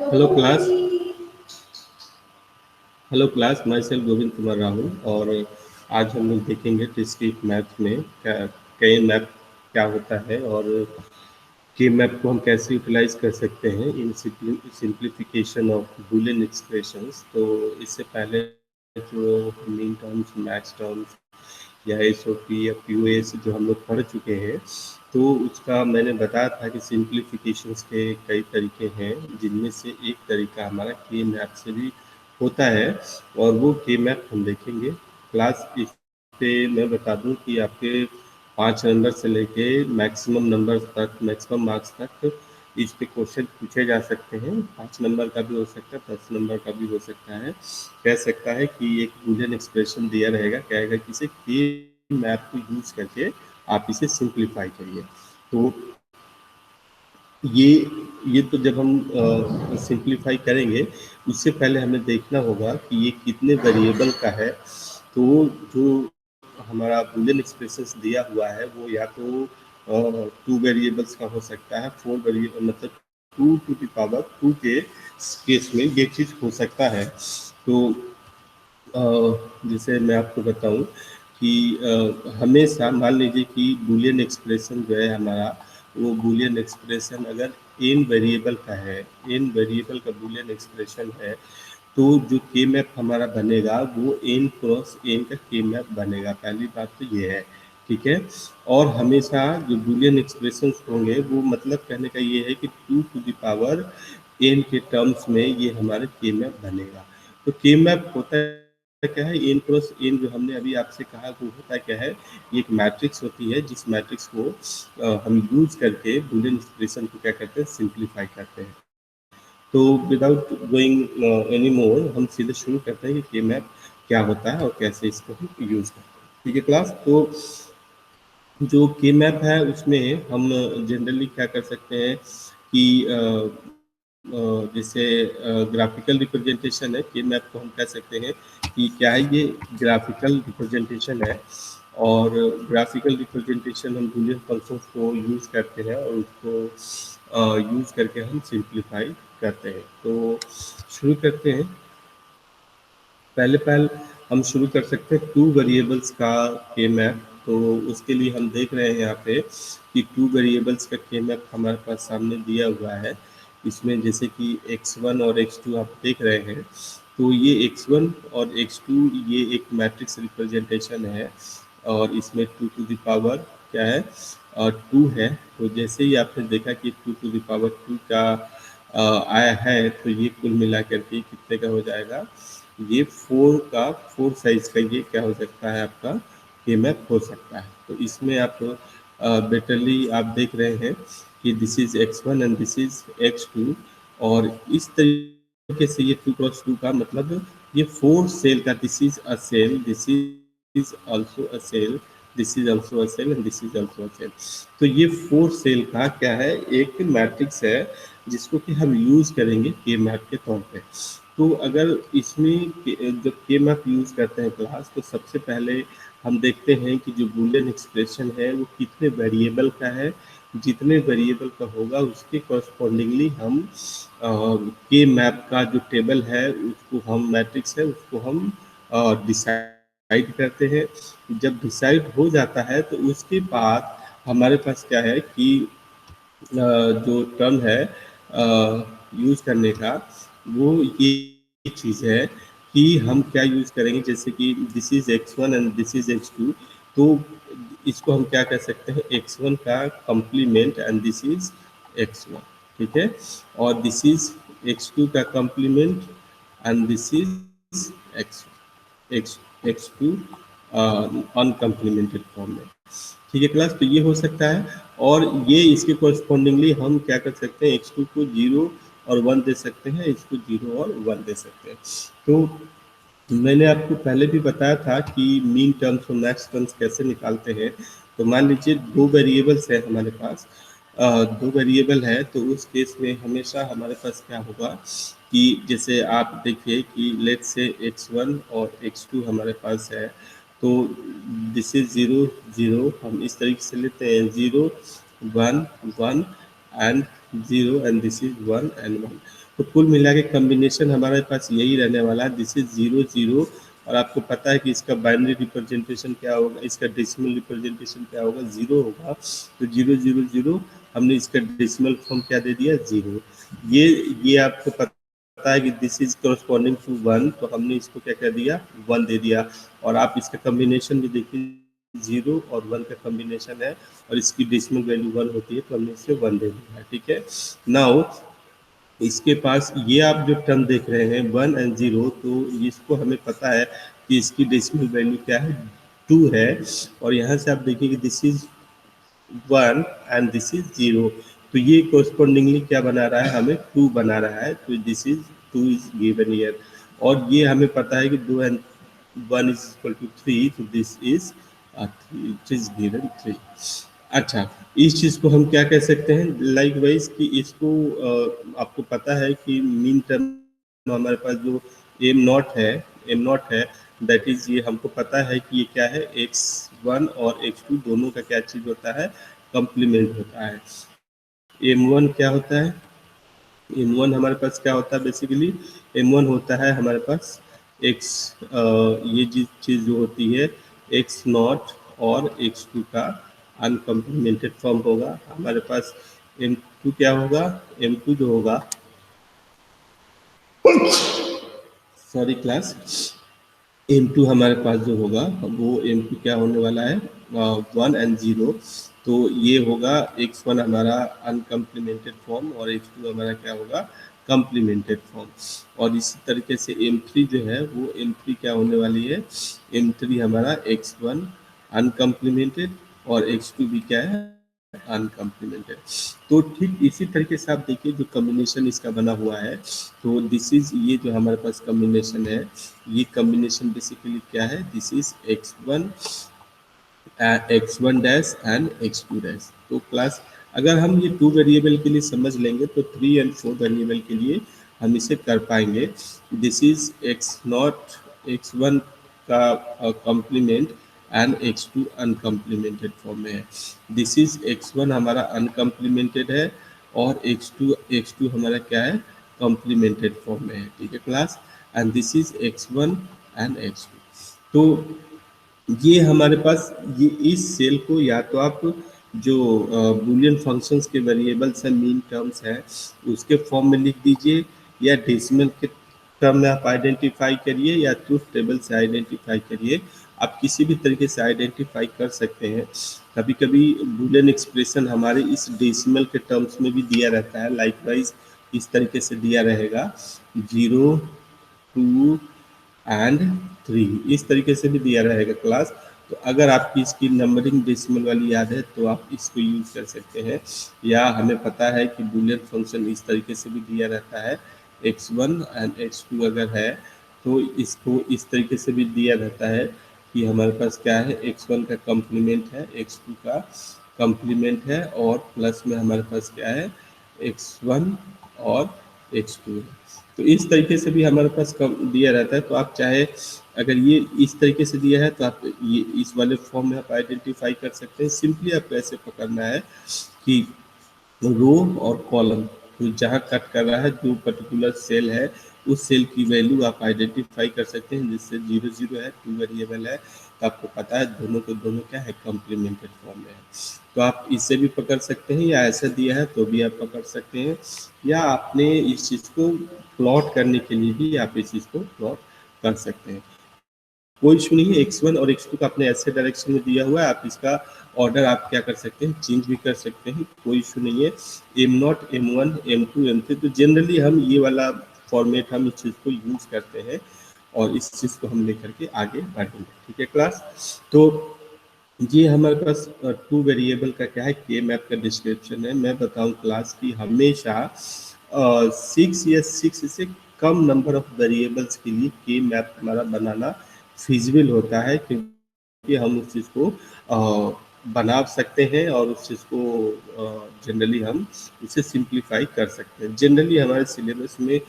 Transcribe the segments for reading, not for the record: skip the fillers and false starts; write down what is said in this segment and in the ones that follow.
Hello class. Hello class, my self Govind Kumar Rahul. और आज हम लोग देखेंगे डिस्क्रीट मैथ में क्या कई मैप क्या होता है और के मैप को हम कैसे यूटिलाइज कर सकते हैं इन सिंप्लीफिकेशन ऑफ बूलियन एक्सप्रेशंस। तो इससे पहले जो मीन टर्म्स, मैक्स टर्म्स या एसओपी या पीओएस जो हम लोग पढ़ चुके हैं, तो उसका मैंने बताया था कि सिंप्लीफिकेशंस के कई तरीके हैं, जिनमें से एक तरीका हमारा के मैप से भी होता है और वो के मैप हम देखेंगे। क्लास इस पे मैं बता दूं कि आपके 5 नंबर से लेके मैक्सिमम नंबर तक, मैक्सिमम मार्क्स तक इस पे क्वेश्चन पूछे जा सकते हैं। 5 नंबर का भी हो सकता है, 10 नंबर का भी हो सकता है। कह सकता है कि एक बूलियन एक्सप्रेशन दिया रहेगा, कहेगा कि इसे के मैप को यूज करके आप इसे सिंप्लीफाई करिए। तो ये ये तो जब हम सिंप्लीफाई करेंगे, उससे पहले हमें देखना होगा कि ये कितने वेरिएबल का है। तो जो हमारा बूलियन एक्सप्रेशंस दिया हुआ है वो या तो 2 वेरिएबल्स का हो सकता है, 4 वेरिएबल मतलब 2 टू द पावर 2 के केस में ये चीज़ हो सकता है। तो जैसे मैं आपको बताऊं कि हमेशा मान लीजिए कि बूलियन एक्सप्रेशन जो है हमारा, वो बूलियन एक्सप्रेशन अगर एन वेरिएबल का है, एन वेरिएबल का बूलियन एक्सप्रेशन है, तो जो के मैप हमारा बनेगा वो एन क्रॉस एन का के मैप बनेगा। पहली बात तो ये है, ठीक है। और हमेशा जो बूलियन एक्सप्रेशंस होंगे वो मतलब कहने का ये है कि 2 टू द पावर एन के टर्म्स में ये हमारे के मैप बनेगा। तो के मैप होता क्या है, एन क्रॉस एन जो हमने अभी आपसे कहा वो होता क्या है, ये एक मैट्रिक्स होती है जिस मैट्रिक्स को हम यूज करके बूलियन एक्सप्रेशन को क्या करते हैं, सिंप्लीफाई करते हैं। तो विदाउट गोइंग एनी मोर, हम सीधे शुरू करते हैं कि के मैप क्या होता है और कैसे इसको हम यूज करते हैं। ठीक है क्लास। तो जो के मैप है उसमें हम जनरली क्या कर सकते हैं कि जैसे ग्राफिकल रिप्रेजेंटेशन है, के मैप को हम कह सकते हैं कि क्या है, ये ग्राफिकल रिप्रेजेंटेशन है। और ग्राफिकल रिप्रेजेंटेशन हम बूलियन फंक्शंस को यूज़ करते हैं और उसको यूज़ करके हम सिंप्लीफाई करते हैं। तो शुरू करते हैं। पहले पहल हम शुरू कर सकते हैं 2 वेरिएबल्स का के मैप। तो उसके लिए हम देख रहे हैं यहाँ पे कि 2 वेरिएबल्स का के मैप हमारे पास सामने दिया हुआ है। इसमें जैसे कि x1 और x2 आप देख रहे हैं, तो ये x1 और x2 ये एक मैट्रिक्स रिप्रेजेंटेशन है और इसमें 2 टू द पावर क्या है, 2 है। तो जैसे ही आपने देखा कि 2 टू द पावर 2 का आया है, तो ये कुल मिला करके कितने का हो जाएगा, ये 4 साइज का ये क्या हो सकता है, आपका के मैप हो सकता है। तो इसमें आप बेटरली आप देख रहे हैं कि this is x1 and this is x2। और इस तरीके से ये 2 क्रॉस 2 का मतलब ये 4 सेल का, this is a cell, this is also a cell, this is also a cell and this is also a cell. तो ये 4 सेल का क्या है, एक मैट्रिक्स है जिसको कि हम यूज करेंगे के मैप के तौर पे। तो अगर इसमें जब के मैप यूज करते हैं क्लास, तो सबसे पहले हम देखते हैं कि जो बूलियन एक्सप्रेशन है वो कितने वेरिएबल का है। जितने वेरिएबल का होगा उसके कॉरस्पॉन्डिंगली हम के मैप का जो टेबल है उसको हम, मैट्रिक्स है उसको हम डिसाइड करते हैं। जब डिसाइड हो जाता है तो उसके बाद हमारे पास क्या है कि जो टर्म है यूज करने का, वो ये चीज़ है कि हम क्या यूज करेंगे। जैसे कि this is x1 and this is x2, तो इसको हम क्या कह सकते हैं, x1 का complement and this is x1, ठीक है। और दिस इज x2 का complement and this is x2 uncomplemented form में। ठीक है क्लास। तो ये हो सकता है और ये इसके कॉरस्पॉन्डिंगली हम क्या कर सकते हैं, x2 को 0 और 1 दे सकते हैं, इसको 0 और 1 दे सकते हैं। तो मैंने आपको पहले भी बताया था कि मीन टर्म्स और मैक्स टर्म्स कैसे निकालते हैं। तो मान लीजिए 2 वेरिएबल्स है हमारे पास, 2 वेरिएबल है, तो उस केस में हमेशा हमारे पास क्या होगा कि जैसे आप देखिए कि लेट्स से x1 और x2 हमारे पास है, तो दिस इज 0 0, हम इस तरीके से लेते हैं 0 1 1 and 0 and this is 1 and 1। तो कुल मिला के कम्बिनेशन हमारे पास यही रहने वाला है, दिस इज 0 0। और आपको पता है कि इसका बाइनरी रिप्रेजेंटेशन क्या होगा, इसका डेसिमल रिप्रेजेंटेशन क्या होगा, 0 होगा। तो 0 0 0 हमने इसका डेसिमल फॉर्म क्या दे दिया, 0। ये आपको पता है कि दिस इज कॉरस्पॉन्डिंग टू 1, तो हमने इसको क्या कर दिया, 1 दे दिया। और आप इसका कम्बिनेशन भी देखिए, 0 और 1 का कम्बिनेशन है और इसकी डेसिमल वैल्यू 1 होती है, तो हमने इसे 1 दे दिया है, ठीक है। नाउ इसके पास ये आप जो टर्म देख रहे हैं 1 एंड 0, तो इसको हमें पता है कि इसकी डेसिमल वैल्यू क्या है, 2 है। और यहाँ से आप देखिए कि this is 1 and this is 0, तो ये कोरस्पॉन्डिंगली क्या बना रहा है, हमें 2 बना रहा है। तो this is 2 is given here. और ये हमें पता है कि 2 एंड 1 इज इक्वल टू 3, तो this is 3, it is given 3। अच्छा, इस चीज़ को हम क्या कह सकते हैं, लाइक वाइज कि इसको आपको पता है कि मीन टर्म हमारे पास जो एम नॉट है, दैट इज, ये हमको पता है कि ये क्या है, x1 और x2 दोनों का क्या चीज़ होता है, कंप्लीमेंट होता है। m1 क्या होता है, m1 हमारे पास क्या होता है, बेसिकली m1 होता है हमारे पास x, ये चीज़ जो होती है x नॉट और x2 का अनकम्प्लीमेंटेड फॉर्म होगा। हमारे पास m2 क्या होगा, m2 जो होगा, सॉरी क्लास, m2 हमारे पास जो होगा वो m2 क्या होने वाला है, 1 एंड 0। तो ये होगा x1 हमारा अनकम्प्लीमेंटेड फॉर्म और x2 हमारा क्या होगा, कंप्लीमेंटेड फॉर्म। और इसी तरीके से m3 जो है वो m3 क्या होने वाली है, m3 हमारा x1 अनकम्प्लीमेंटेड और x2 भी क्या है, अनकम्प्लीमेंटेड। तो ठीक इसी तरीके से आप देखिए जो कम्बिनेशन इसका बना हुआ है, तो दिस इज, ये जो हमारे पास कम्बिनेशन है, ये कम्बिनेशन बेसिकली क्या है, this is x1 dash and x2 dash. तो क्लास अगर हम ये 2 वेरिएबल के लिए समझ लेंगे तो 3 एंड 4 वेरिएबल के लिए हम इसे कर पाएंगे। This is x not, x1 का complement and x2 uncomplemented form में है। दिस इज x1 हमारा अनकम्प्लीमेंटेड है और x2 हमारा क्या है, कॉम्प्लीमेंटेड फॉर्म में है, ठीक है class. And this is x1 and x2। तो ये हमारे पास, ये इस सेल को या तो आप जो बूलियन फंक्शंस के वेरिएबल्स हैं, मीन टर्म्स हैं, उसके फॉर्म में लिख दीजिए, या डेसिमल के टर्म में आप आइडेंटिफाई करिए, या ट्रूथ टेबल से आइडेंटिफाई करिए। आप किसी भी तरीके से आइडेंटिफाई कर सकते हैं। कभी कभी बूलियन एक्सप्रेशन हमारे इस डेसिमल के टर्म्स में भी दिया रहता है, लाइकवाइज इस तरीके से दिया रहेगा, 0 2 एंड 3, इस तरीके से भी दिया रहेगा क्लास। तो अगर आपकी इसकी नंबरिंग डेसिमल वाली याद है तो आप इसको यूज कर सकते हैं। या हमें पता है कि बूलियन फंक्शन इस तरीके से भी दिया रहता है, x1 एंड x2 अगर है तो इसको इस तरीके से भी दिया रहता है कि हमारे पास क्या है, x1 का कॉम्प्लीमेंट है, x2 का कॉम्प्लीमेंट है, और प्लस में हमारे पास क्या है, x1 और x2 है। तो इस तरीके से भी हमारे पास दिया रहता है। तो आप चाहे अगर ये इस तरीके से दिया है तो आप ये इस वाले फॉर्म में आप आइडेंटिफाई कर सकते हैं। सिंपली आपको ऐसे पकड़ना है कि रो और कॉलम, तो जहाँ कट कर रहा है जो पर्टिकुलर सेल है, उस सेल की वैल्यू आप आइडेंटिफाई कर सकते हैं। जिससे 0 0 है, 2 वेरिएबल है, तो आपको पता है दोनों को दोनों क्या है, कॉम्प्लीमेंटेड फॉर्म में है। तो आप इससे भी पकड़ सकते हैं, या ऐसा दिया है तो भी आप पकड़ सकते हैं, या आपने इस चीज़ को प्लॉट करने के लिए भी आप इस चीज़ को प्लॉट कर सकते हैं। कोई इशू नहीं है, x1 और x2 का अपने ऐसे डायरेक्शन में दिया हुआ है, आप इसका ऑर्डर आप क्या कर सकते हैं, चेंज भी कर सकते हैं, कोई इशू नहीं है। m0 m1 m2 m3, तो जनरली हम ये वाला फॉर्मेट हम इस चीज़ को यूज करते हैं और इस चीज़ को हम लेकर के आगे बढ़ेंगे, ठीक है क्लास। तो ये हमारे पास 2 वेरिएबल का क्या है, के मैप का डिस्क्रिप्शन है। मैं बताऊं क्लास की हमेशा 6 या 6 से कम नंबर ऑफ वेरिएबल्स के लिए के मैप हमारा बनाना फिजिबल होता है, क्योंकि हम उस चीज़ को बना सकते हैं और उस चीज़ को जनरली हम उसे सिंप्लीफाई कर सकते हैं। जनरली हमारे सिलेबस में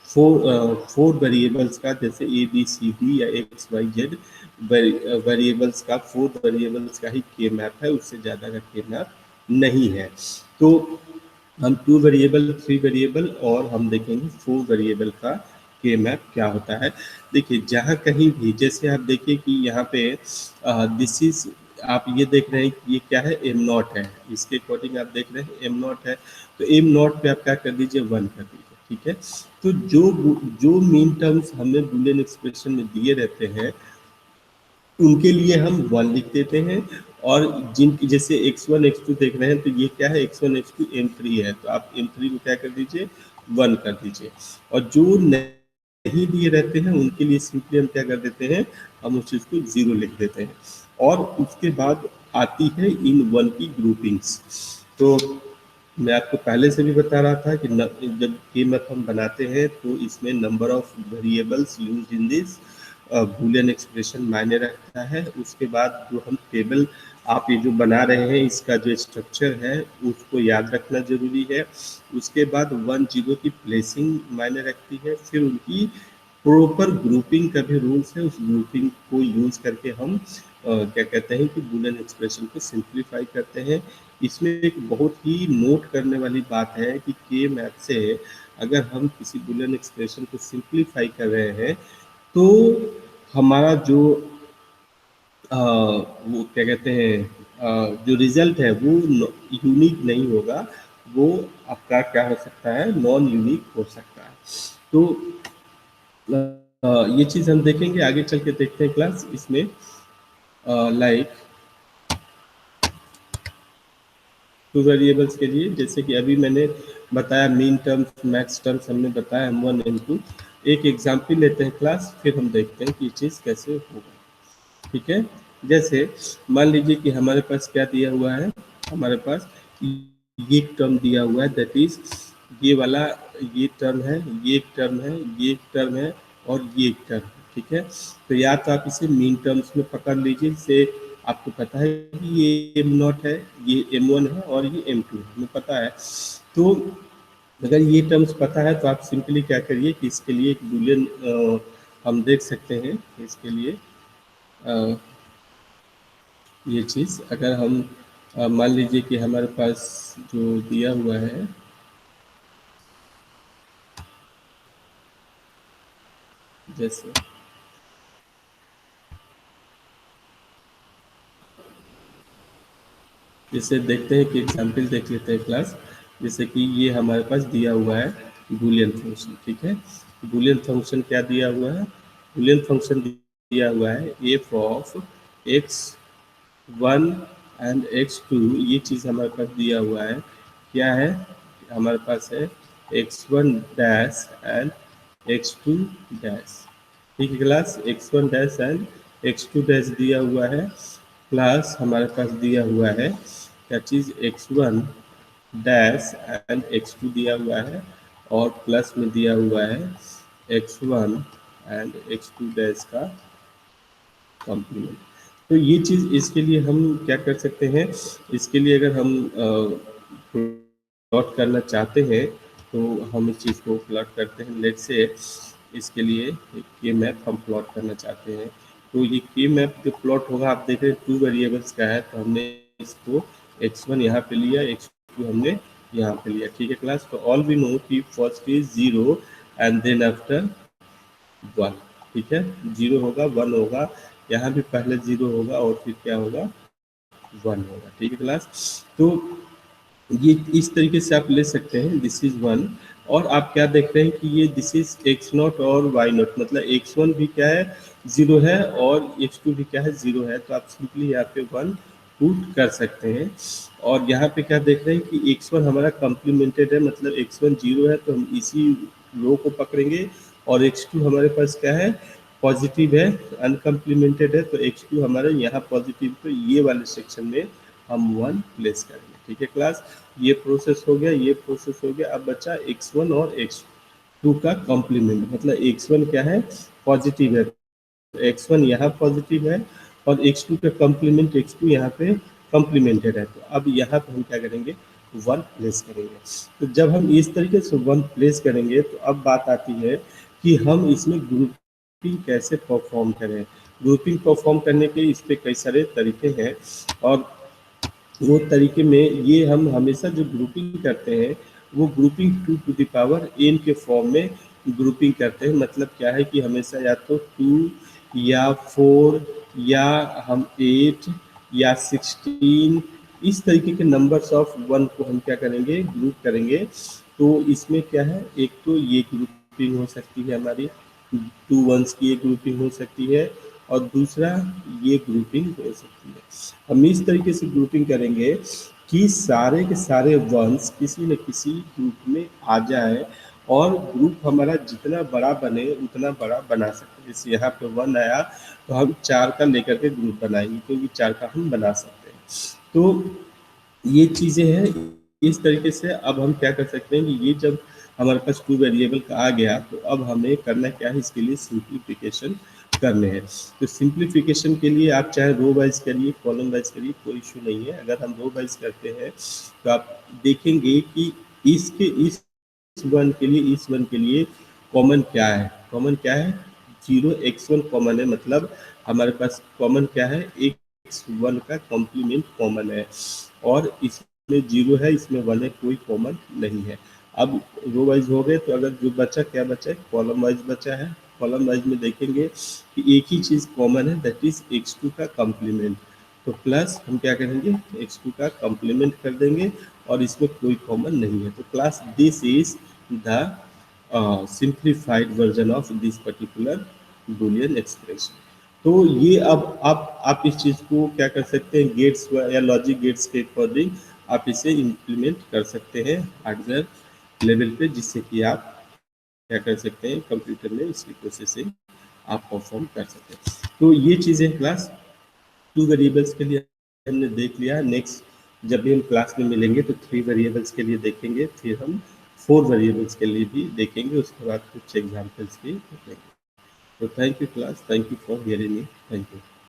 4 वेरिएबल्स का, जैसे ए बी सी डी या एक्स वाई जेड वेरिएबल्स का, 4 वेरिएबल्स का ही के मैप है, उससे ज़्यादा का के मैप नहीं है। तो हम 2 वेरिएबल, 3 वेरिएबल और हम देखेंगे 4 वेरिएबल का के मैप क्या होता है। देखिए जहाँ कहीं भी जैसे आप देखिए कि यहाँ पे दिस इज़ आप ये देख रहे हैं कि ये क्या है एम नॉट है, इसके अकॉर्डिंग आप देख रहे हैं एम नॉट है, तो एम नॉट पे आप क्या कर दीजिए 1 कर दीजिए, ठीक है। तो जो मीन टर्म्स हमें बूलियन एक्सप्रेशन में दिए रहते हैं उनके लिए हम 1 लिख देते हैं, और जिनकी जैसे x1 x2 देख रहे हैं तो ये क्या है x1 x2 m3 है, तो आप m3 को क्या कर दीजिए 1 कर दीजिए, और जो नहीं दिए रहते हैं उनके लिए सिंपली हम क्या कर देते हैं हम उस चीज़ को 0 लिख देते हैं। और उसके बाद आती है इन 1 की ग्रुपिंग्स। तो मैं आपको पहले से भी बता रहा था कि जब के मैप हम बनाते हैं तो इसमें number of variables used in this Boolean expression मायने रखता है। उसके बाद जो हम टेबल आप ये जो बना रहे हैं इसका जो स्ट्रक्चर है उसको याद रखना जरूरी है। उसके बाद 1 0 की प्लेसिंग मायने रखती है, फिर उनकी प्रॉपर ग्रुपिंग का भी रूल्स है, उस ग्रुपिंग को यूज करके हम क्या कहते हैं कि बूलियन एक्सप्रेशन को सिंप्लीफाई करते हैं। इसमें एक बहुत ही नोट करने वाली बात है कि के मैप से अगर हम किसी बूलियन एक्सप्रेशन को सिंप्लीफाई कर रहे हैं तो हमारा जो वो क्या कहते हैं जो रिजल्ट है वो यूनिक नहीं होगा, वो आपका क्या हो सकता है नॉन यूनिक हो सकता है। तो ये चीज़ हम देखेंगे आगे चल के, देखते हैं क्लास इसमें लाइक टू वेरिएबल्स के लिए जैसे कि अभी मैंने बताया मीन टर्म्स मैक्स टर्म्स हमने बताया M1 M2। एक एग्जाम्पल लेते हैं क्लास, फिर हम देखते हैं कि ये चीज़ कैसे होगा, ठीक है। जैसे मान लीजिए कि हमारे पास क्या दिया हुआ है, हमारे पास ये टर्म दिया हुआ है, दैट इज ये वाला ये टर्म है, ये एक टर्म है, ये एक टर्म है और ये एक टर्म है, ठीक है। तो या तो आप इसे मीन टर्म्स में पकड़ लीजिए, से आपको पता है कि ये एम नॉट है, ये M1 है और ये M2 है, हमें पता है। तो अगर ये टर्म्स पता है तो आप सिंपली क्या करिए कि इसके लिए एक बूलियन हम देख सकते हैं इसके लिए ये चीज़ अगर हम मान लीजिए कि हमारे पास जो दिया हुआ है जैसे जैसे देखते हैं कि एग्जाम्पल देख लेते हैं क्लास। जैसे कि ये हमारे पास दिया हुआ है बूलियन फंक्शन, ठीक है। बूलियन फंक्शन क्या दिया हुआ है, बूलियन फंक्शन दिया हुआ है F of x 1 and x2, ये चीज़ हमारे पास दिया हुआ है। क्या है हमारे पास है x1 dash and x2 dash, ठीक है class. x1 dash and x2 dash दिया हुआ है, प्लस हमारे पास दिया हुआ है क्या चीज़ x1 डैश एंड x2 दिया हुआ है, और प्लस में दिया हुआ है x1 एंड x2 डैश का कॉम्प्लीमेंट। तो ये चीज़ इसके लिए हम क्या कर सकते हैं, इसके लिए अगर हम प्लॉट करना चाहते हैं तो हम इस चीज़ को प्लॉट करते हैं। लेट से इसके लिए के मैप हम प्लॉट करना चाहते हैं, तो ये के मैप जो प्लॉट होगा आप देख रहे हैं 2 वेरिएबल्स का है, तो हमने इसको x1 यहाँ पे लिया, x2 हमने यहाँ पे लिया, ठीक है क्लास। तो ऑल वी नो कि first is 0 and then after 1, ठीक है। 0 होगा 1 होगा, यहाँ भी पहले 0 होगा और फिर क्या होगा 1 होगा, ठीक है क्लास। तो ये इस तरीके से आप ले सकते हैं दिस इज 1, और आप क्या देख रहे हैं कि ये दिस इज एक्स नॉट और वाई नॉट, मतलब x1 भी क्या है 0 है और x2 भी क्या है 0 है, तो आप सिंपली यहाँ पे 1 पुट कर सकते हैं। और यहाँ पे क्या देख रहे हैं कि x1 हमारा कॉम्प्लीमेंटेड है, मतलब x1 0 है तो हम इसी रो को पकड़ेंगे, और x2 हमारे पास क्या है पॉजिटिव है, अनकम्प्लीमेंटेड है, तो x2 हमारे यहाँ पॉजिटिव, तो ये वाले सेक्शन में हम 1 प्लेस करेंगे, ठीक है क्लास। ये प्रोसेस हो गया, ये प्रोसेस हो गया। अब बचा x1 और x2 का कॉम्प्लीमेंट, मतलब x1 क्या है पॉजिटिव है, x1 यहाँ पॉजिटिव है और x2 का कॉम्प्लीमेंट x2 यहाँ पे कॉम्प्लीमेंटेड है, तो अब यहाँ पे हम क्या करेंगे 1 प्लेस करेंगे। तो जब हम इस तरीके से 1 प्लेस करेंगे तो अब बात आती है कि हम इसमें ग्रुपिंग कैसे परफॉर्म करें। ग्रुपिंग परफॉर्म करने के इस पे कई सारे तरीके हैं, और वो तरीके में ये हम हमेशा जो ग्रुपिंग करते हैं वो grouping 2 to the power n के फॉर्म में ग्रुपिंग करते हैं। मतलब क्या है कि हमेशा या तो 2 या 4 या हम 8 या 16 इस तरीके के नंबर्स ऑफ 1 को हम क्या करेंगे, ग्रुप करेंगे। तो इसमें क्या है, एक तो ये ग्रुपिंग हो सकती है हमारी, 2 वंस की एक ग्रुपिंग हो सकती है और दूसरा ये ग्रुपिंग हो सकती है। हम इस तरीके से ग्रुपिंग करेंगे कि सारे के सारे वंस किसी न किसी ग्रुप में आ जाए और ग्रुप हमारा जितना बड़ा बने उतना बड़ा बना सकते हैं। जैसे यहाँ पे 1 आया तो हम 4 का लेकर के ग्रुप बनाएंगे, क्योंकि 4 का हम बना सकते हैं। तो ये चीज़ें हैं। इस तरीके से अब हम क्या कर सकते हैं कि ये जब हमारे पास 2 वेरिएबल का आ गया तो अब हमें करना क्या है, इसके लिए सिंप्लीफिकेशन करने हैं। तो सिंप्लीफिकेशन के लिए आप चाहे रो वाइज करिए, कॉलम वाइज करिए, कोई इशू नहीं है। अगर हम रो वाइज करते हैं तो आप देखेंगे कि इसके इस 1 के लिए, इस 1 के लिए कॉमन क्या है, कॉमन क्या है, 0 x1 कॉमन है। मतलब हमारे पास कॉमन क्या है, x1 का कॉम्प्लीमेंट कॉमन है और इसमें 0 है, इसमें 1 है, कोई कॉमन नहीं है। अब रो वाइज हो गए तो अगर जो बचा, क्या बचा है, कॉलम वाइज बचा है। कॉलम वाइज में देखेंगे कि एक ही चीज़ कॉमन है, दैट इज x2 का कॉम्प्लीमेंट। तो प्लस हम क्या करेंगे, x2 का कॉम्प्लीमेंट कर देंगे और इसमें कोई कॉमन नहीं है। तो class this is the simplified version of this particular Boolean expression. तो ये अब आप इस चीज़ को क्या कर सकते हैं, गेट्स या लॉजिक गेट्स के अकॉर्डिंग आप इसे इम्प्लीमेंट कर सकते हैं हार्डवेयर लेवल पे, जिससे कि आप क्या कर सकते हैं, कंप्यूटर में इसकी प्रोसेसिंग आप परफॉर्म कर सकते हैं। तो ये चीज़ें क्लास 2 वेरिएबल्स के लिए हमने देख लिया। नेक्स्ट जब भी हम क्लास में मिलेंगे तो 3 वेरिएबल्स के लिए देखेंगे, फिर हम 4 वेरिएबल्स के लिए भी देखेंगे, उसके बाद कुछ एग्जाम्पल्स भी देखेंगे। तो thank you class, thank you for hearing me, thank you.